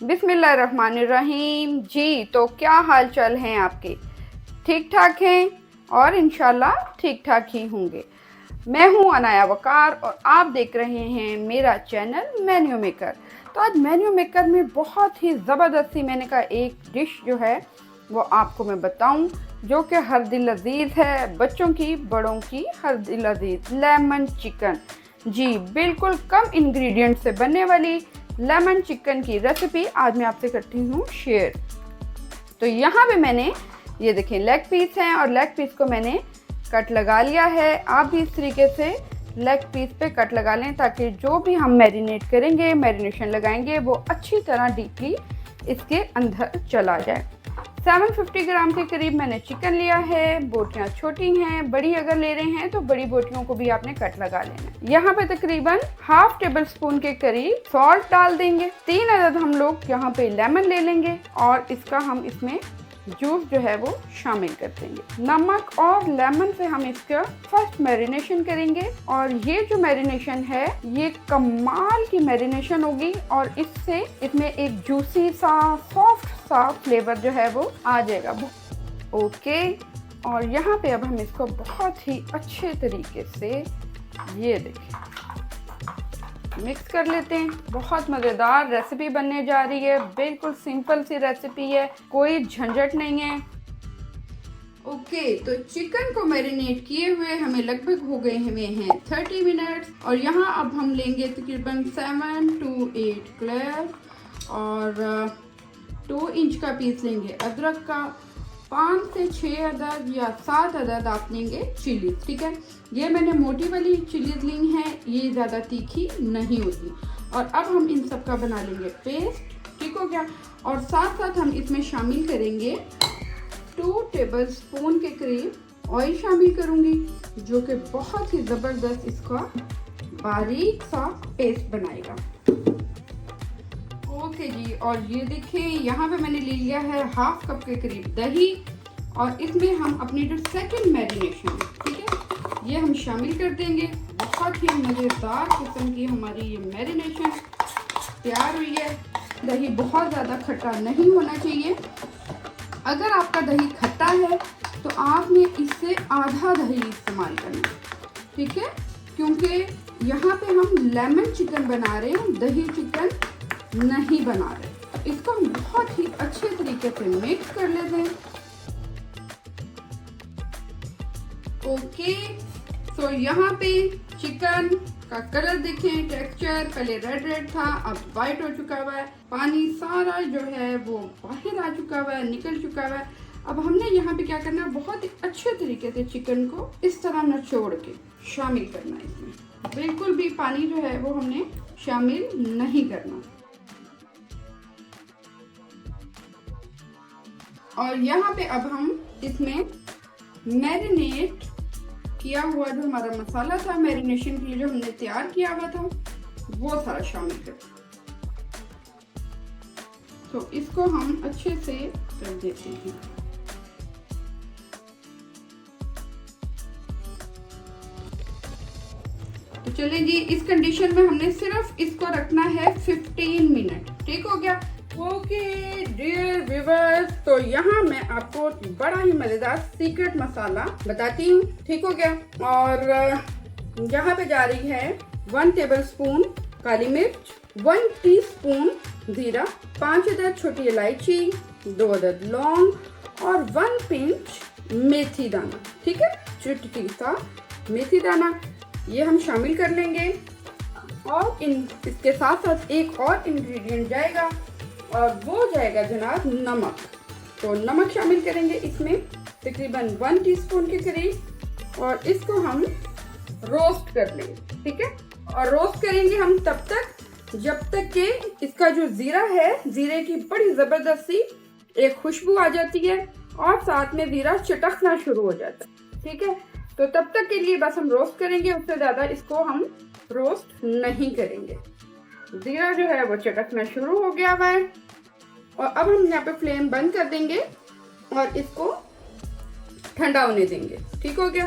बिस्मिल्लाहिर्रहमानिर्रहीम। जी तो क्या हाल चाल हैं आपके? ठीक ठाक हैं और इंशाल्लाह ठीक ठाक ही होंगे। मैं हूं अनाया वकार और आप देख रहे हैं मेरा चैनल मेन्यू मेकर। तो आज मेन्यू मेकर में बहुत ही ज़बरदस्ती मैंने कहा एक डिश जो है वो आपको मैं बताऊं, जो कि हर दिल अजीज़ है, बच्चों की बड़ों की हर दिल अजीज़, लेमन चिकन। जी बिल्कुल कम इंग्रेडिएंट से बनने वाली लेमन चिकन की रेसिपी आज मैं आपसे करती हूँ शेयर। तो यहाँ पे मैंने ये देखें लेग पीस हैं और लेग पीस को मैंने कट लगा लिया है। आप भी इस तरीके से लेग पीस पे कट लगा लें ताकि जो भी हम मैरिनेट करेंगे, मैरिनेशन लगाएंगे, वो अच्छी तरह डीपली इसके अंदर चला जाए। 750 ग्राम के करीब मैंने चिकन लिया है। बोटियाँ छोटी हैं, बड़ी अगर ले रहे हैं तो बड़ी बोटियों को भी आपने कट लगा लेना है। यहाँ पे तकरीबन हाफ टेबल स्पून के करीब सॉल्ट डाल देंगे। 3 अदद हम लोग यहाँ पे लेमन ले लेंगे और इसका हम इसमें जूस जो है वो शामिल कर देंगे। नमक और लेमन से हम इसका फर्स्ट मैरिनेशन करेंगे और ये जो मैरिनेशन है ये कमाल की मैरिनेशन होगी और इससे इसमें एक जूसी सा सॉफ्ट सा फ्लेवर जो है वो आ जाएगा। ओके, और यहाँ पे अब हम इसको बहुत ही अच्छे तरीके से ये देखिए मिक्स कर लेते हैं। बहुत मज़ेदार रेसिपी बनने जा रही है, बिल्कुल सिंपल सी रेसिपी है, कोई झंझट नहीं है। ओके, तो चिकन को मैरिनेट किए हुए हमें लगभग हो गए हैं 30 मिनट्स और यहाँ अब हम लेंगे तकरीबन 7 to 8 क्लेव और 2 इंच का पीस लेंगे अदरक का, 5 से 6 अदद या 7 अदद आप लेंगे चिली। ठीक है, ये मैंने मोटी वाली चिलीज ली हैं, ये ज़्यादा तीखी नहीं होती। और अब हम इन सब का बना लेंगे पेस्ट। ठीक हो गया, और साथ साथ हम इसमें शामिल करेंगे 2 टेबल स्पून के करीब ऑयल शामिल करूँगी, जो कि बहुत ही ज़बरदस्त इसका बारीक सा पेस्ट बनाएगा। ओके जी, और ये देखिए यहाँ पे मैंने ले लिया है हाफ कप के करीब दही और इसमें हम अपनी जो सेकंड मैरिनेशन, ठीक है, ये हम शामिल कर देंगे। बहुत ही मज़ेदार किस्म की हमारी ये मैरिनेशन तैयार हुई है। दही बहुत ज़्यादा खट्टा नहीं होना चाहिए। अगर आपका दही खट्टा है तो आपने इससे आधा दही इस्तेमाल करना, ठीक है, क्योंकि यहाँ पे हम लेमन चिकन बना रहे हैं, दही चिकन नहीं बना रहे। इसको हम बहुत ही अच्छे तरीके से मिक्स कर लेते हैं। ओके, तो यहाँ पे चिकन का कलर देखें, टेक्सचर पहले रेड रेड था, अब वाइट हो चुका हुआ है। पानी सारा जो है वो बाहर आ चुका हुआ है, निकल चुका हुआ है। अब हमने यहाँ पे क्या करना है, बहुत ही अच्छे तरीके से चिकन को इस तरह निचोड़ के शामिल करना है। इसमें बिल्कुल भी पानी जो है वो हमने शामिल नहीं करना। और यहाँ पे अब हम इसमें मैरिनेट किया हुआ जो हमारा मसाला था मैरिनेशन के लिए जो हमने तैयार किया हुआ था वो सारा शामिल कर, तो इसको हम अच्छे से कर देते हैं। तो चलिए जी, इस कंडीशन में हमने सिर्फ इसको रखना है 15 मिनट। ठीक हो गया। ओके डियर व्यूअर्स, तो यहाँ मैं आपको बड़ा ही मज़ेदार सीक्रेट मसाला बताती हूँ। ठीक हो गया, और यहाँ पे जा रही है 1 टेबल स्पून काली मिर्च, 1 टीस्पून जीरा, 5 अदद छोटी इलायची, 2 अदद लौंग और 1 पिंच मेथी दाना। ठीक है, चुटकी सा मेथी दाना ये हम शामिल कर लेंगे। और इसके साथ साथ एक और इंग्रेडिएंट जाएगा और वो जाएगा जनाब नमक। तो नमक शामिल करेंगे इसमें तकरीबन 1 टीस्पून के करीब और इसको हम रोस्ट कर लेंगे। ठीक है, और रोस्ट करेंगे हम तब तक जब तक कि इसका जो जीरा है, जीरे की बड़ी ज़बरदस्त सी एक खुशबू आ जाती है और साथ में जीरा चटकना शुरू हो जाता है। ठीक है, तो तब तक के लिए बस हम रोस्ट करेंगे, उससे ज़्यादा इसको हम रोस्ट नहीं करेंगे। जीरा जो है वो चटकना शुरू हो गया हुआ है और अब हम यहाँ पे फ्लेम बंद कर देंगे और इसको ठंडा होने देंगे। ठीक हो गया,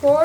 4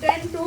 10 to